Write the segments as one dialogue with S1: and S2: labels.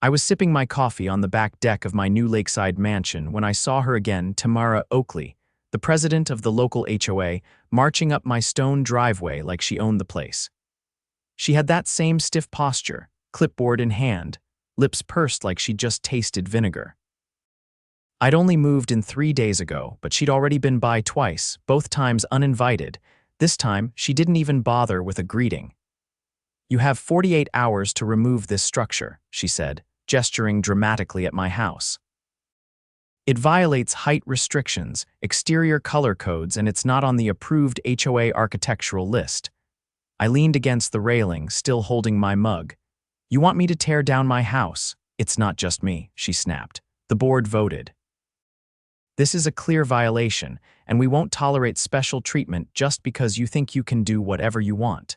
S1: I was sipping my coffee on the back deck of my new Lakeside mansion when I saw her again, Tamara Oakley, the president of the local HOA, marching up my stone driveway like she owned the place. She had that same stiff posture, clipboard in hand, lips pursed like she'd just tasted vinegar. I'd only moved in 3 days ago, but she'd already been by twice, both times uninvited. This time, she didn't even bother with a greeting. "You have 48 hours to remove this structure," she said, gesturing dramatically at my house. "It violates height restrictions, exterior color codes, and it's not on the approved HOA architectural list." I leaned against the railing, still holding my mug. "You want me to tear down my house?" "It's not just me," she snapped. "The board voted. This is a clear violation, and we won't tolerate special treatment just because you think you can do whatever you want."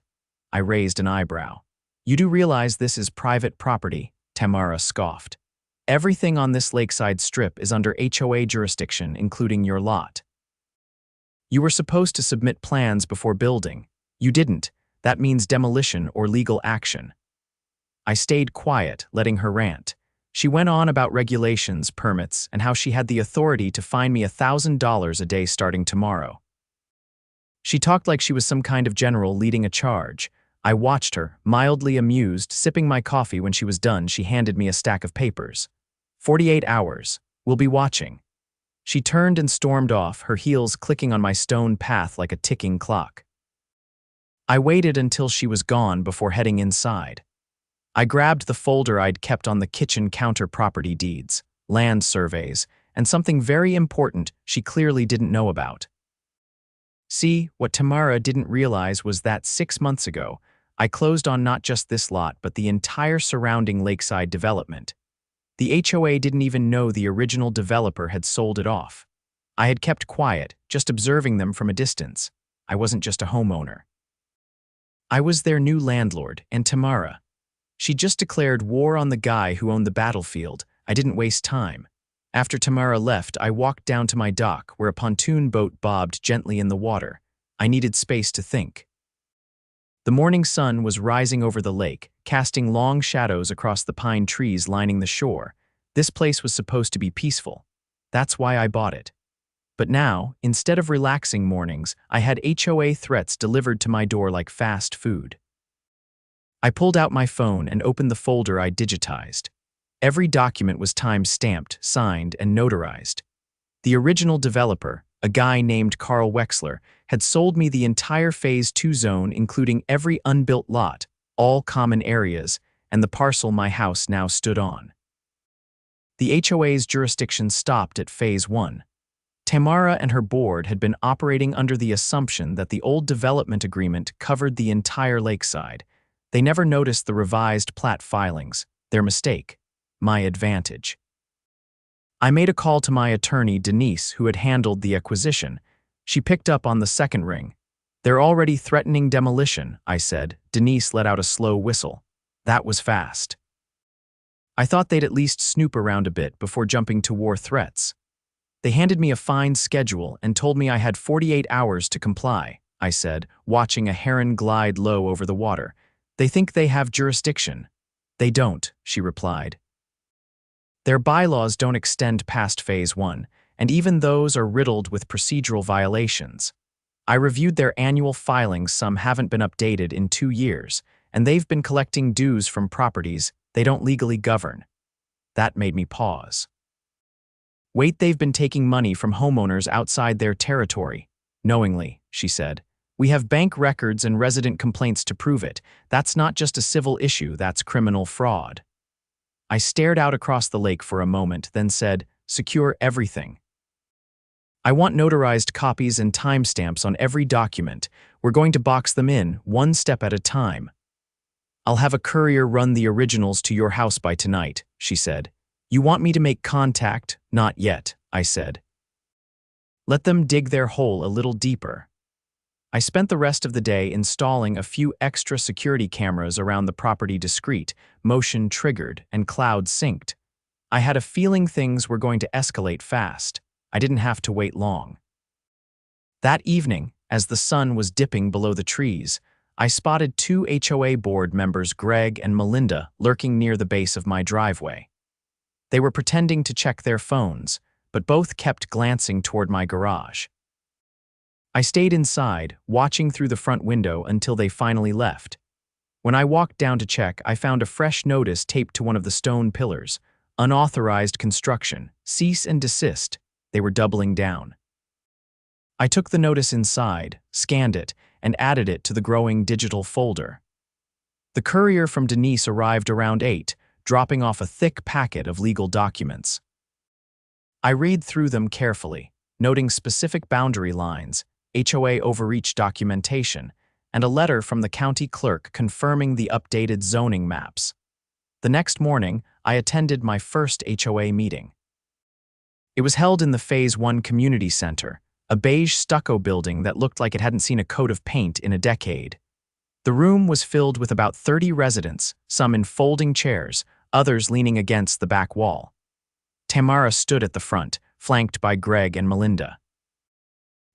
S1: I raised an eyebrow. "You do realize this is private property," Tamara scoffed. "Everything on this lakeside strip is under HOA jurisdiction, including your lot. You were supposed to submit plans before building. You didn't. That means demolition or legal action." I stayed quiet, letting her rant. She went on about regulations, permits, and how she had the authority to fine me $1,000 a day starting tomorrow. She talked like she was some kind of general leading a charge. I watched her, mildly amused, sipping my coffee. When she was done, she handed me a stack of papers. 48 hours. We'll be watching." She turned and stormed off, her heels clicking on my stone path like a ticking clock. I waited until she was gone before heading inside. I grabbed the folder I'd kept on the kitchen counter: property deeds, land surveys, and something very important she clearly didn't know about. See, what Tamara didn't realize was that 6 months ago, I closed on not just this lot but the entire surrounding Lakeside development. The HOA didn't even know the original developer had sold it off. I had kept quiet, just observing them from a distance. I wasn't just a homeowner. I was their new landlord, and Tamara. She just declared war on the guy who owned the battlefield. I didn't waste time. After Tamara left, I walked down to my dock, where a pontoon boat bobbed gently in the water. I needed space to think. The morning sun was rising over the lake, casting long shadows across the pine trees lining the shore. This place was supposed to be peaceful. That's why I bought it. But now, instead of relaxing mornings, I had HOA threats delivered to my door like fast food. I pulled out my phone and opened the folder I digitized. Every document was time-stamped, signed, and notarized. The original developer, a guy named Carl Wexler, had sold me the entire Phase 2 zone, including every unbuilt lot, all common areas, and the parcel my house now stood on. The HOA's jurisdiction stopped at Phase 1. Tamara and her board had been operating under the assumption that the old development agreement covered the entire Lakeside. They never noticed the revised plat filings. Their mistake. My advantage. I made a call to my attorney, Denise, who had handled the acquisition. She picked up on the second ring. "They're already threatening demolition," I said. Denise let out a slow whistle. That was fast. I thought they'd at least snoop around a bit before jumping to war threats. "They handed me a fine schedule and told me I had 48 hours to comply," I said, watching a heron glide low over the water. "They think they have jurisdiction." "They don't," she replied. "Their bylaws don't extend past Phase 1, and even those are riddled with procedural violations. I reviewed their annual filings. Some haven't been updated in 2 years, and they've been collecting dues from properties they don't legally govern." That made me pause. "Wait, they've been taking money from homeowners outside their territory." "Knowingly," she said. "We have bank records and resident complaints to prove it. That's not just a civil issue, that's criminal fraud." I stared out across the lake for a moment, then said, "Secure everything. I want notarized copies and timestamps on every document. We're going to box them in, one step at a time." "I'll have a courier run the originals to your house by tonight," she said. "You want me to make contact?" "Not yet," I said. "Let them dig their hole a little deeper." I spent the rest of the day installing a few extra security cameras around the property, discreet, motion-triggered, and cloud-synced. I had a feeling things were going to escalate fast. I didn't have to wait long. That evening, as the sun was dipping below the trees, I spotted two HOA board members, Greg and Melinda, lurking near the base of my driveway. They were pretending to check their phones, but both kept glancing toward my garage. I stayed inside, watching through the front window until they finally left. When I walked down to check, I found a fresh notice taped to one of the stone pillars. Unauthorized construction. Cease and desist. They were doubling down. I took the notice inside, scanned it, and added it to the growing digital folder. The courier from Denise arrived around 8, dropping off a thick packet of legal documents. I read through them carefully, noting specific boundary lines, HOA overreach documentation, and a letter from the county clerk confirming the updated zoning maps. The next morning, I attended my first HOA meeting. It was held in the Phase 1 Community Center, a beige stucco building that looked like it hadn't seen a coat of paint in a decade. The room was filled with about 30 residents, some in folding chairs, others leaning against the back wall. Tamara stood at the front, flanked by Greg and Melinda.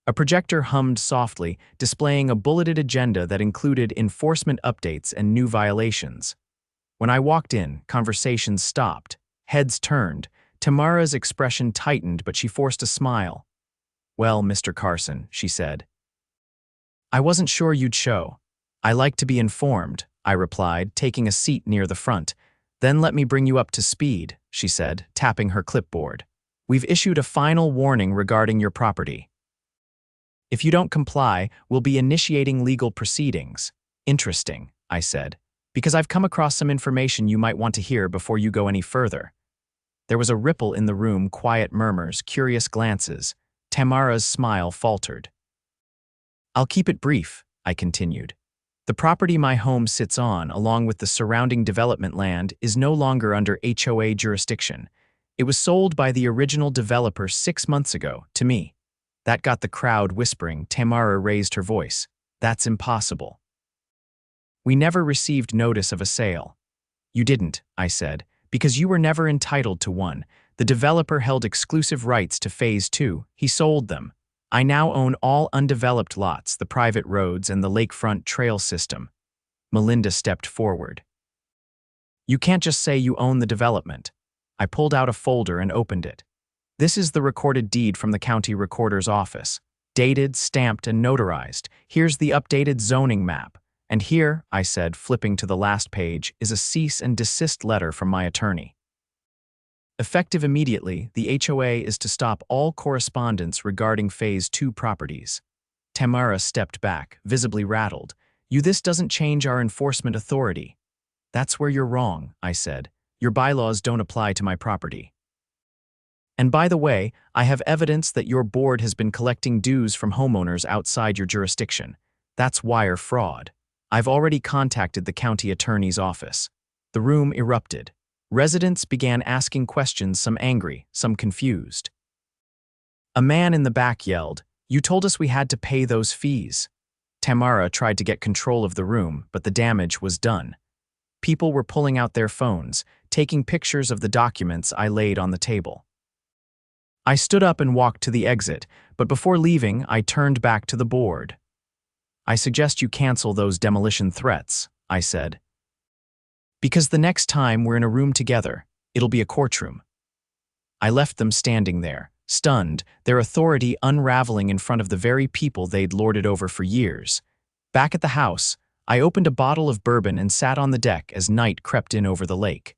S1: A projector hummed softly, displaying a bulleted agenda that included enforcement updates and new violations. When I walked in, conversations stopped. Heads turned. Tamara's expression tightened, but she forced a smile. "Well, Mr. Carson," she said. "I wasn't sure you'd show. I like to be informed," I replied, taking a seat near the front. "Then let me bring you up to speed," she said, tapping her clipboard. "We've issued a final warning regarding your property. If you don't comply, we'll be initiating legal proceedings." "Interesting," I said, "because I've come across some information you might want to hear before you go any further." There was a ripple in the room, quiet murmurs, curious glances. Tamara's smile faltered. "I'll keep it brief," I continued. "The property my home sits on, along with the surrounding development land, is no longer under HOA jurisdiction. It was sold by the original developer 6 months ago, to me." That got the crowd whispering. Tamara raised her voice. "That's impossible. We never received notice of a sale." "You didn't," I said, "because you were never entitled to one. The developer held exclusive rights to Phase 2. He sold them. I now own all undeveloped lots, the private roads, and the lakefront trail system." Melinda stepped forward. "You can't just say you own the development." I pulled out a folder and opened it. "This is the recorded deed from the county recorder's office. Dated, stamped, and notarized. Here's the updated zoning map. And here," I said, flipping to the last page, "is a cease and desist letter from my attorney. Effective immediately, the HOA is to stop all correspondence regarding Phase 2 properties." Tamara stepped back, visibly rattled. This doesn't change our enforcement authority." "That's where you're wrong," I said. "Your bylaws don't apply to my property. And by the way, I have evidence that your board has been collecting dues from homeowners outside your jurisdiction. That's wire fraud. I've already contacted the county attorney's office." The room erupted. Residents began asking questions, some angry, some confused. A man in the back yelled, "You told us we had to pay those fees." Tamara tried to get control of the room, but the damage was done. People were pulling out their phones, taking pictures of the documents I laid on the table. I stood up and walked to the exit, but before leaving, I turned back to the board. "I suggest you cancel those demolition threats," I said. "Because the next time we're in a room together, it'll be a courtroom." I left them standing there, stunned, their authority unraveling in front of the very people they'd lorded over for years. Back at the house, I opened a bottle of bourbon and sat on the deck as night crept in over the lake.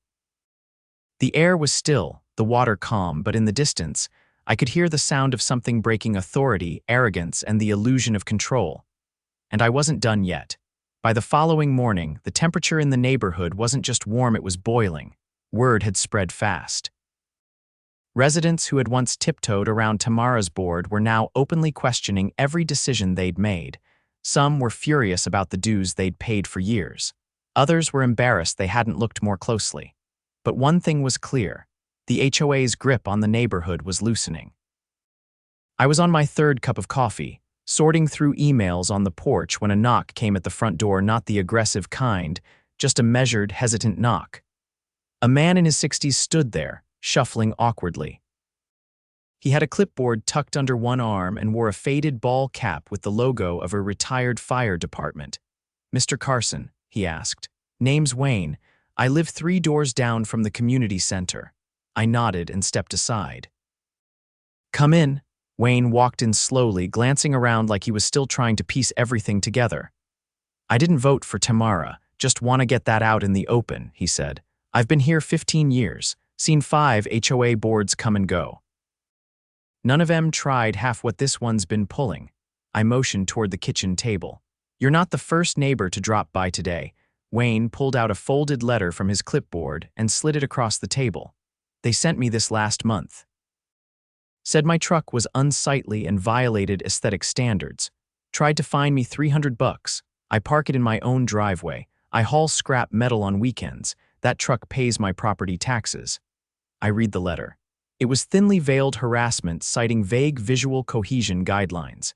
S1: The air was still, the water calm, but in the distance, I could hear the sound of something breaking authority, arrogance, and the illusion of control. And I wasn't done yet. By the following morning, the temperature in the neighborhood wasn't just warm, it was boiling. Word had spread fast. Residents who had once tiptoed around Tamara's board were now openly questioning every decision they'd made. Some were furious about the dues they'd paid for years. Others were embarrassed they hadn't looked more closely. But one thing was clear. The HOA's grip on the neighborhood was loosening. I was on my third cup of coffee, sorting through emails on the porch when a knock came at the front door, not the aggressive kind, just a measured, hesitant knock. A man in his 60s stood there, shuffling awkwardly. He had a clipboard tucked under one arm and wore a faded ball cap with the logo of a retired fire department. "Mr. Carson," he asked. "Name's Wayne. I live 3 doors down from the community center." I nodded and stepped aside. "Come in." Wayne walked in slowly, glancing around like he was still trying to piece everything together. "I didn't vote for Tamara, just want to get that out in the open," he said. "I've been here 15 years, seen 5 HOA boards come and go. None of 'em tried half what this one's been pulling." I motioned toward the kitchen table. "You're not the first neighbor to drop by today." Wayne pulled out a folded letter from his clipboard and slid it across the table. "They sent me this last month. Said my truck was unsightly and violated aesthetic standards. Tried to fine me $300. I park it in my own driveway. I haul scrap metal on weekends. That truck pays my property taxes." I read the letter. It was thinly veiled harassment citing vague visual cohesion guidelines.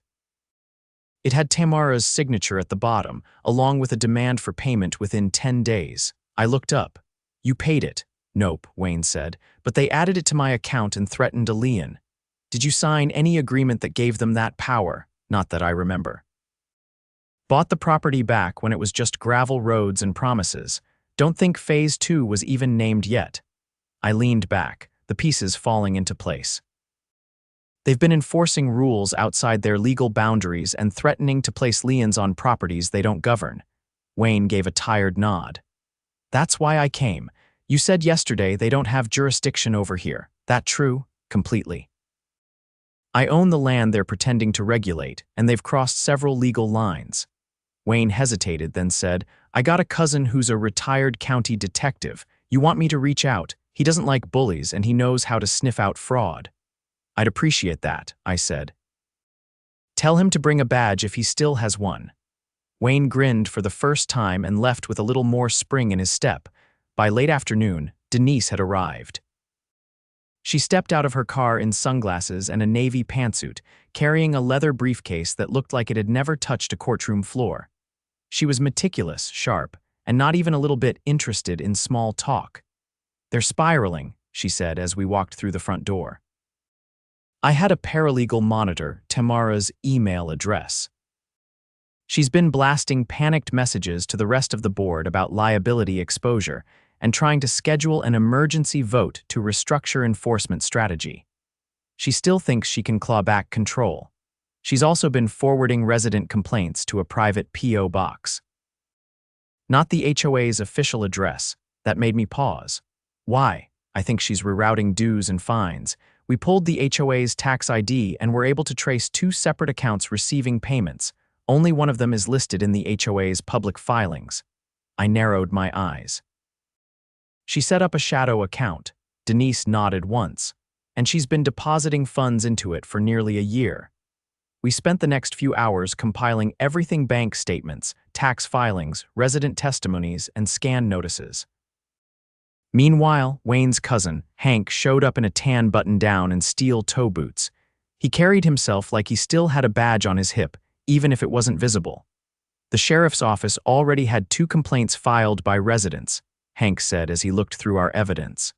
S1: It had Tamara's signature at the bottom, along with a demand for payment within 10 days. I looked up. "You paid it." "Nope," Wayne said, "but they added it to my account and threatened a lien." "Did you sign any agreement that gave them that power?" "Not that I remember." "Bought the property back when it was just gravel roads and promises. Don't think Phase 2 was even named yet." I leaned back, the pieces falling into place. "They've been enforcing rules outside their legal boundaries and threatening to place liens on properties they don't govern." Wayne gave a tired nod. "That's why I came. You said yesterday they don't have jurisdiction over here. That true?" "Completely. I own the land they're pretending to regulate, and they've crossed several legal lines." Wayne hesitated, then said, "I got a cousin who's a retired county detective. You want me to reach out? He doesn't like bullies, and he knows how to sniff out fraud." "I'd appreciate that," I said. "Tell him to bring a badge if he still has one." Wayne grinned for the first time and left with a little more spring in his step. By late afternoon, Denise had arrived. She stepped out of her car in sunglasses and a navy pantsuit, carrying a leather briefcase that looked like it had never touched a courtroom floor. She was meticulous, sharp, and not even a little bit interested in small talk. "They're spiraling," she said as we walked through the front door. I had a paralegal monitor Tamara's email address. She's been blasting panicked messages to the rest of the board about liability exposure and trying to schedule an emergency vote to restructure enforcement strategy. She still thinks she can claw back control. She's also been forwarding resident complaints to a private P.O. box. Not the HOA's official address. That made me pause. Why? I think she's rerouting dues and fines. We pulled the HOA's tax ID and were able to trace 2 separate accounts receiving payments. Only one of them is listed in the HOA's public filings. I narrowed my eyes. She set up a shadow account. Denise nodded once, and she's been depositing funds into it for nearly a year. We spent the next few hours compiling everything: bank statements, tax filings, resident testimonies, and scan notices. Meanwhile, Wayne's cousin, Hank, showed up in a tan button-down and steel toe boots. He carried himself like he still had a badge on his hip, even if it wasn't visible. "The sheriff's office already had 2 complaints filed by residents," Hank said as he looked through our evidence.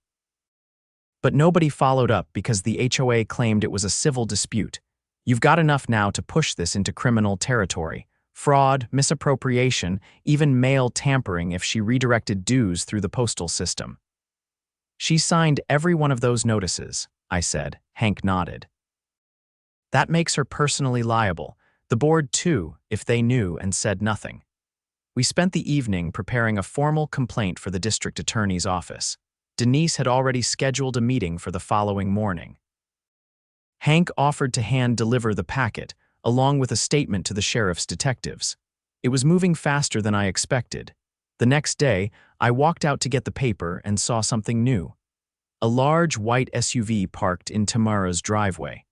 S1: "But nobody followed up because the HOA claimed it was a civil dispute. You've got enough now to push this into criminal territory. Fraud, misappropriation, even mail tampering if she redirected dues through the postal system." "She signed every one of those notices," I said. Hank nodded. "That makes her personally liable. The board too, if they knew and said nothing." We spent the evening preparing a formal complaint for the district attorney's office. Denise had already scheduled a meeting for the following morning. Hank offered to hand-deliver the packet, along with a statement to the sheriff's detectives. It was moving faster than I expected. The next day, I walked out to get the paper and saw something new. A large white SUV parked in Tamara's driveway.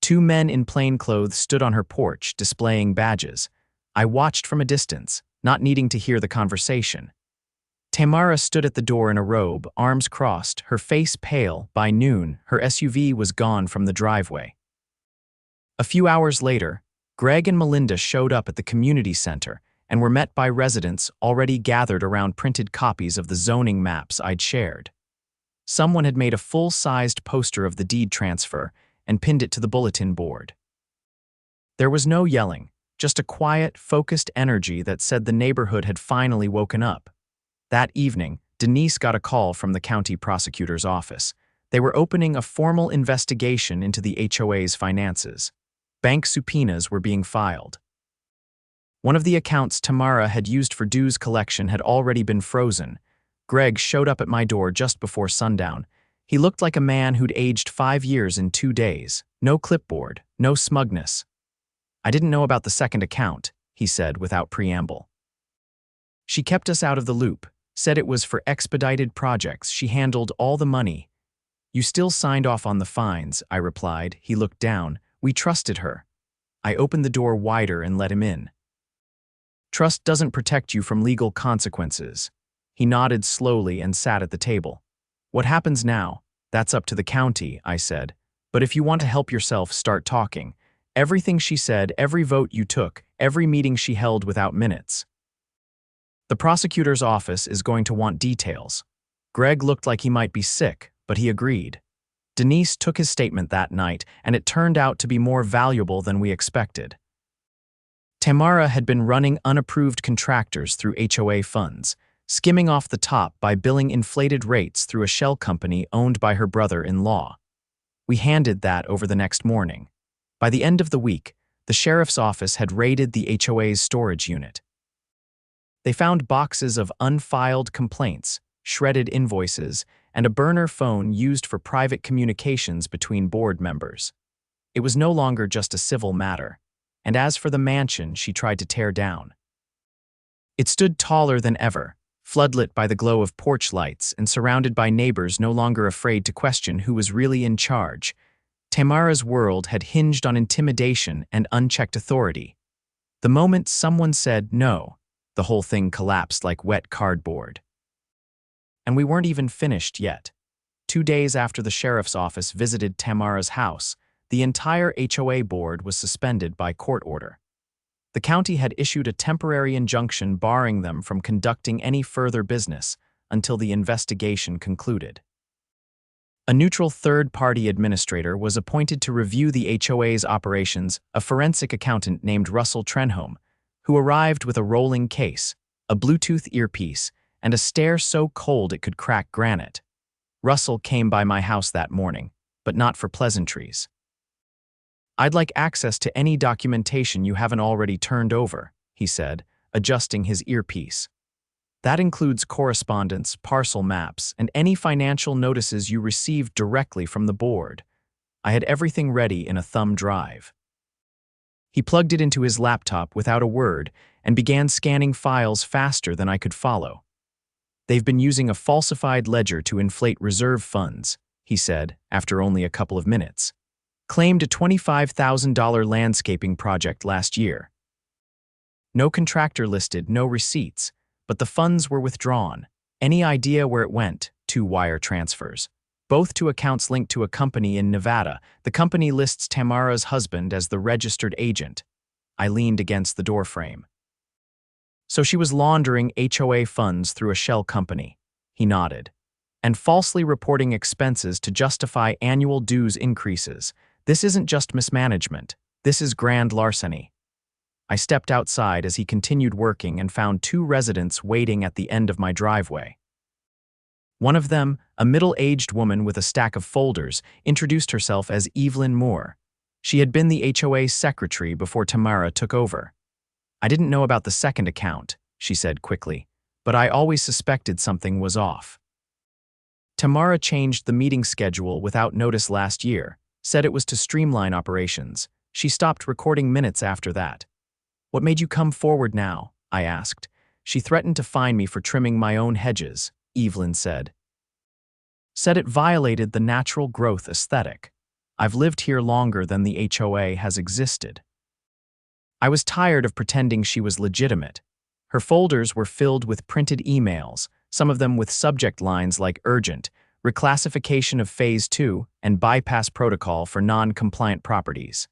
S1: 2 men in plainclothes stood on her porch, displaying badges. I watched from a distance, not needing to hear the conversation. Tamara stood at the door in a robe, arms crossed, her face pale. By noon, her SUV was gone from the driveway. A few hours later, Greg and Melinda showed up at the community center and were met by residents already gathered around printed copies of the zoning maps I'd shared. Someone had made a full-sized poster of the deed transfer and pinned it to the bulletin board. There was no yelling, just a quiet, focused energy that said the neighborhood had finally woken up. That evening, Denise got a call from the county prosecutor's office. They were opening a formal investigation into the HOA's finances. Bank subpoenas were being filed. One of the accounts Tamara had used for dues collection had already been frozen. Greg showed up at my door just before sundown. He looked like a man who'd aged 5 years in 2 days. No clipboard, no smugness. "I didn't know about the second account," he said without preamble. "She kept us out of the loop, said it was for expedited projects. She handled all the money." "You still signed off on the fines," I replied. He looked down. "We trusted her." I opened the door wider and let him in. "Trust doesn't protect you from legal consequences." He nodded slowly and sat at the table. "What happens now? That's up to the county," I said. "But if you want to help yourself, start talking. Everything she said, every vote you took, every meeting she held without minutes." "The prosecutor's office is going to want details." Greg looked like he might be sick, but he agreed. Denise took his statement that night, and it turned out to be more valuable than we expected. Tamara had been running unapproved contractors through HOA funds, skimming off the top by billing inflated rates through a shell company owned by her brother-in-law. We handed that over the next morning. By the end of the week, the sheriff's office had raided the HOA's storage unit. They found boxes of unfiled complaints, shredded invoices, and a burner phone used for private communications between board members. It was no longer just a civil matter. And as for the mansion she tried to tear down, it stood taller than ever, floodlit by the glow of porch lights and surrounded by neighbors no longer afraid to question who was really in charge. Tamara's world had hinged on intimidation and unchecked authority. The moment someone said no, the whole thing collapsed like wet cardboard. And we weren't even finished yet. 2 days after the sheriff's office visited Tamara's house, the entire HOA board was suspended by court order. The county had issued a temporary injunction barring them from conducting any further business until the investigation concluded. A neutral third-party administrator was appointed to review the HOA's operations, a forensic accountant named Russell Trenholm, who arrived with a rolling case, a Bluetooth earpiece, and a stare so cold it could crack granite. Russell came by my house that morning, but not for pleasantries. "I'd like access to any documentation you haven't already turned over," he said, adjusting his earpiece. "That includes correspondence, parcel maps, and any financial notices you received directly from the board." I had everything ready in a thumb drive. He plugged it into his laptop without a word and began scanning files faster than I could follow. "They've been using a falsified ledger to inflate reserve funds," he said after only a couple of minutes. "Claimed a $25,000 landscaping project last year. No contractor listed, no receipts, but the funds were withdrawn. Any idea where it went? 2 wire transfers. Both to accounts linked to a company in Nevada. The company lists Tamara's husband as the registered agent." I leaned against the doorframe. "So she was laundering HOA funds through a shell company," he nodded, "and falsely reporting expenses to justify annual dues increases. This isn't just mismanagement. This is grand larceny." I stepped outside as he continued working and found 2 residents waiting at the end of my driveway. One of them, a middle-aged woman with a stack of folders, introduced herself as Evelyn Moore. She had been the HOA secretary before Tamara took over. "I didn't know about the second account," she said quickly, "but I always suspected something was off. Tamara changed the meeting schedule without notice last year, said it was to streamline operations. She stopped recording minutes after that." "What made you come forward now?" I asked. "She threatened to fine me for trimming my own hedges," Evelyn said. "Said it violated the natural growth aesthetic. I've lived here longer than the HOA has existed." I was tired of pretending she was legitimate. Her folders were filled with printed emails, some of them with subject lines like urgent, reclassification of Phase 2, and bypass protocol for non-compliant properties.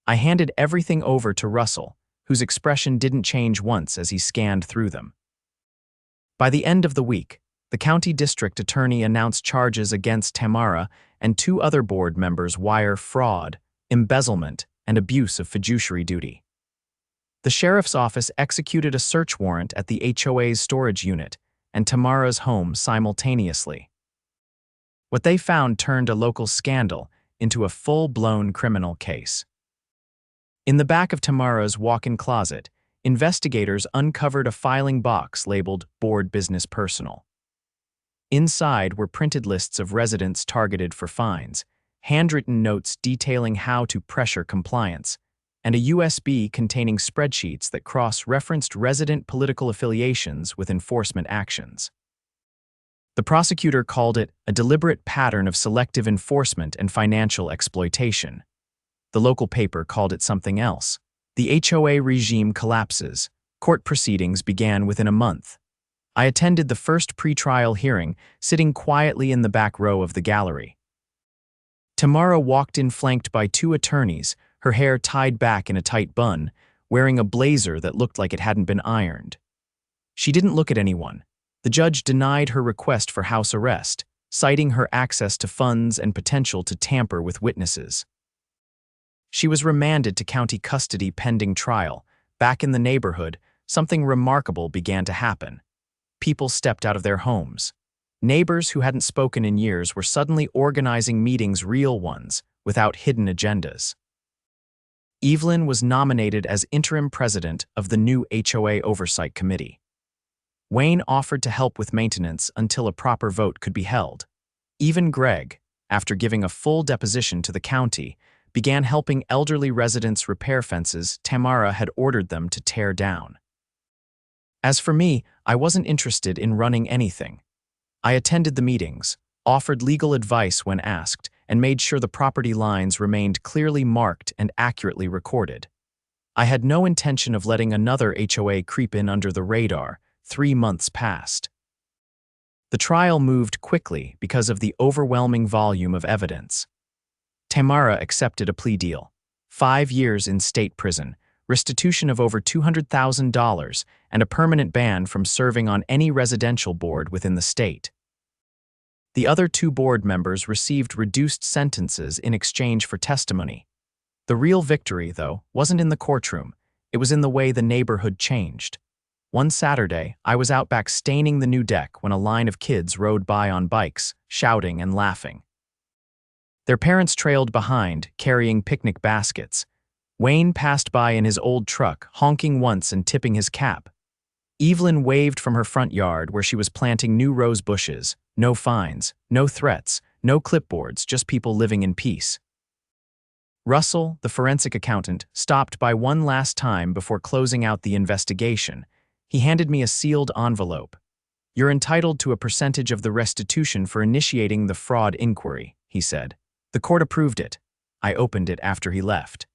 S1: I handed everything over to Russell, whose expression didn't change once as he scanned through them. By the end of the week, the county district attorney announced charges against Tamara and 2 other board members wire fraud, embezzlement, and abuse of fiduciary duty. The sheriff's office executed a search warrant at the HOA's storage unit and Tamara's home simultaneously. What they found turned a local scandal into a full-blown criminal case. In the back of Tamara's walk-in closet, investigators uncovered a filing box labeled Board Business Personal. Inside were printed lists of residents targeted for fines, handwritten notes detailing how to pressure compliance, and a USB containing spreadsheets that cross-referenced resident political affiliations with enforcement actions. The prosecutor called it a deliberate pattern of selective enforcement and financial exploitation. The local paper called it something else. The HOA regime collapses. Court proceedings began within a month. I attended the first pretrial hearing, sitting quietly in the back row of the gallery. Tamara walked in flanked by two attorneys, her hair tied back in a tight bun, wearing a blazer that looked like it hadn't been ironed. She didn't look at anyone. The judge denied her request for house arrest, citing her access to funds and potential to tamper with witnesses. She was remanded to county custody pending trial. Back in the neighborhood, something remarkable began to happen. People stepped out of their homes. Neighbors who hadn't spoken in years were suddenly organizing meetings, real ones, without hidden agendas. Evelyn was nominated as interim president of the new HOA Oversight Committee. Wayne offered to help with maintenance until a proper vote could be held. Even Greg, after giving a full deposition to the county, began helping elderly residents repair fences Tamara had ordered them to tear down. As for me, I wasn't interested in running anything. I attended the meetings, offered legal advice when asked, and made sure the property lines remained clearly marked and accurately recorded. I had no intention of letting another HOA creep in under the radar. 3 months passed. The trial moved quickly because of the overwhelming volume of evidence. Tamara accepted a plea deal: 5 years in state prison, restitution of over $200,000, and a permanent ban from serving on any residential board within the state. The other 2 board members received reduced sentences in exchange for testimony. The real victory, though, wasn't in the courtroom. It was in the way the neighborhood changed. One Saturday, I was out back staining the new deck when a line of kids rode by on bikes, shouting and laughing. Their parents trailed behind, carrying picnic baskets. Wayne passed by in his old truck, honking once and tipping his cap. Evelyn waved from her front yard where she was planting new rose bushes. No fines, no threats, no clipboards, just people living in peace. Russell, the forensic accountant, stopped by one last time before closing out the investigation. He handed me a sealed envelope. "You're entitled to a percentage of the restitution for initiating the fraud inquiry," he said. The court approved it. I opened it after he left.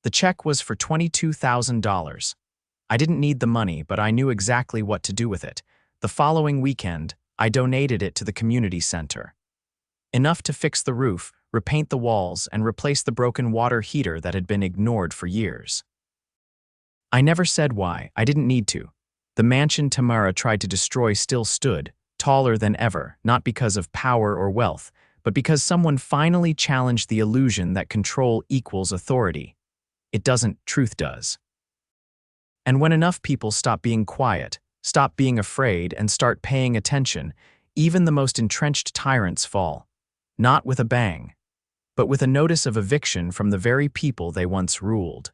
S1: The check was for $22,000. I didn't need the money, but I knew exactly what to do with it. The following weekend, I donated it to the community center. Enough to fix the roof, repaint the walls, and replace the broken water heater that had been ignored for years. I never said why. I didn't need to. The mansion Tamara tried to destroy still stood, taller than ever, not because of power or wealth, but because someone finally challenged the illusion that control equals authority. It doesn't, truth does. And when enough people stop being quiet, stop being afraid, and start paying attention, even the most entrenched tyrants fall. Not with a bang, but with a notice of eviction from the very people they once ruled.